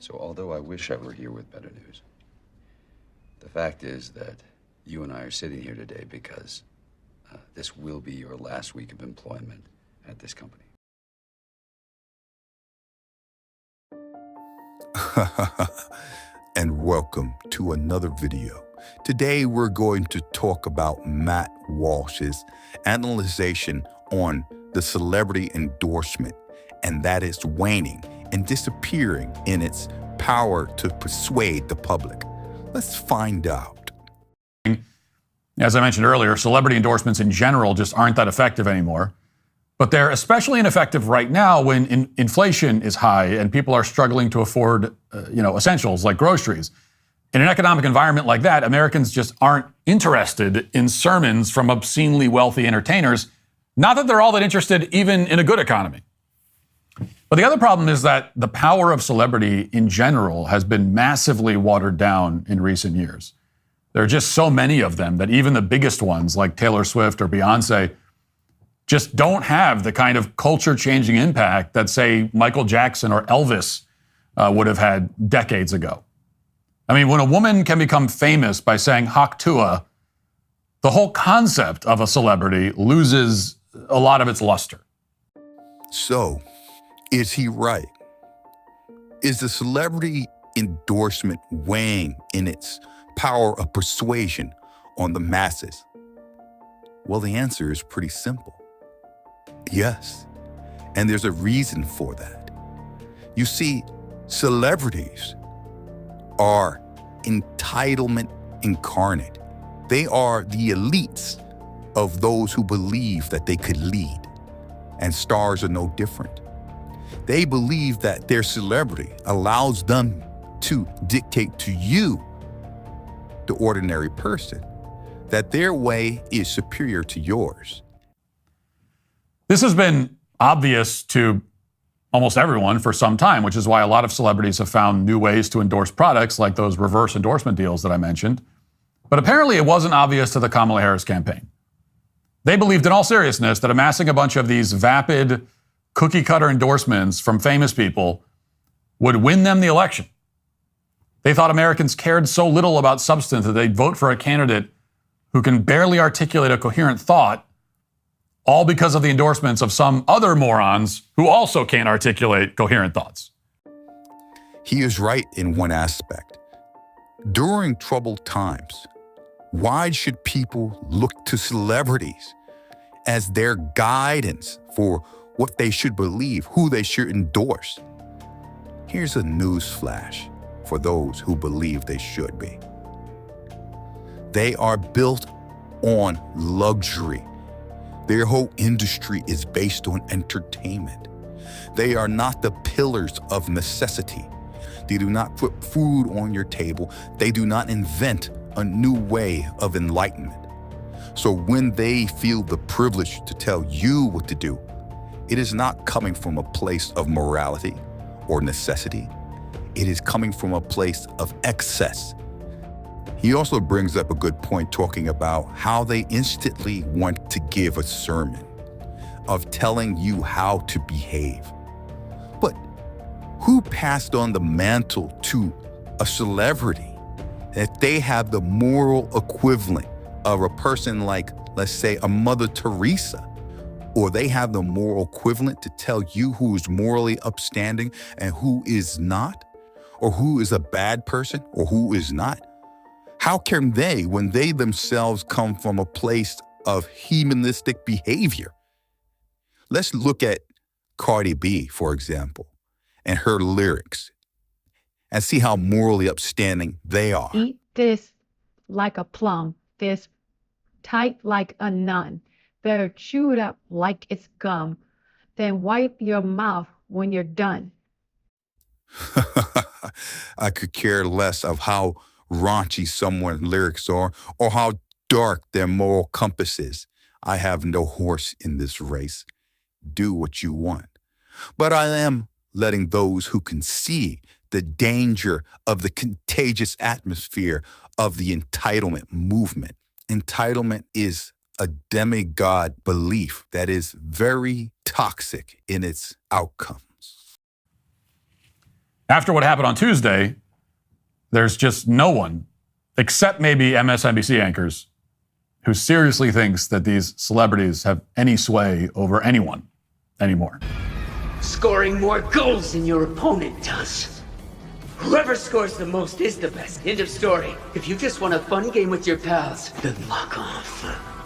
So although I wish I were here with better news, the fact is that you and I are sitting here today because this will be your last week of employment at this company. And welcome to another video. Today we're going to talk about Matt Walsh's analyzation on the celebrity endorsement, and that is waning and disappearing in its power to persuade the public. Let's find out. As I mentioned earlier, celebrity endorsements in general just aren't that effective anymore. But they're especially ineffective right now when inflation is high and people are struggling to afford, essentials like groceries. In an economic environment like that, Americans just aren't interested in sermons from obscenely wealthy entertainers. Not that they're all that interested even in a good economy. But the other problem is that the power of celebrity in general has been massively watered down in recent years. There are just so many of them that even the biggest ones like Taylor Swift or Beyonce just don't have the kind of culture-changing impact that, say, Michael Jackson or Elvis would have had decades ago. I mean, when a woman can become famous by saying "Hak Tua," the whole concept of a celebrity loses a lot of its luster. So, is he right? Is the celebrity endorsement weighing in its power of persuasion on the masses? Well, the answer is pretty simple. Yes, and there's a reason for that. You see, celebrities are entitlement incarnate. They are the elites of those who believe that they could lead, and stars are no different. They believe that their celebrity allows them to dictate to you, the ordinary person, that their way is superior to yours. This has been obvious to almost everyone for some time, which is why a lot of celebrities have found new ways to endorse products like those reverse endorsement deals that I mentioned. But apparently it wasn't obvious to the Kamala Harris campaign. They believed in all seriousness that amassing a bunch of these vapid, cookie-cutter endorsements from famous people would win them the election. They thought Americans cared so little about substance that they'd vote for a candidate who can barely articulate a coherent thought, all because of the endorsements of some other morons who also can't articulate coherent thoughts. He is right in one aspect. During troubled times, why should people look to celebrities as their guidance for what they should believe, who they should endorse? Here's a news flash for those who believe they should be. They are built on luxury. Their whole industry is based on entertainment. They are not the pillars of necessity. They do not put food on your table. They do not invent a new way of enlightenment. So when they feel the privilege to tell you what to do, it is not coming from a place of morality or necessity. It is coming from a place of excess. He also brings up a good point talking about how they instantly want to give a sermon of telling you how to behave. But who passed on the mantle to a celebrity that they have the moral equivalent of a person like, let's say, a Mother Teresa? Or they have the moral equivalent to tell you who is morally upstanding and who is not? Or who is a bad person or who is not? How can they, when they themselves come from a place of humanistic behavior? Let's look at Cardi B, for example, and her lyrics, and see how morally upstanding they are. Eat this like a plum, this tight like a nun, better chew it up like it's gum, then wipe your mouth when you're done. I could care less of how raunchy someone's lyrics are or how dark their moral compass is. I have no horse in this race. Do what you want. But I am letting those who can see the danger of the contagious atmosphere of the entitlement movement. Entitlement is a demigod belief that is very toxic in its outcomes. After what happened on Tuesday, there's just no one, except maybe MSNBC anchors, who seriously thinks that these celebrities have any sway over anyone anymore. Scoring more goals than your opponent does. Whoever scores the most is the best. End of story. If you just want a fun game with your pals, then lock off.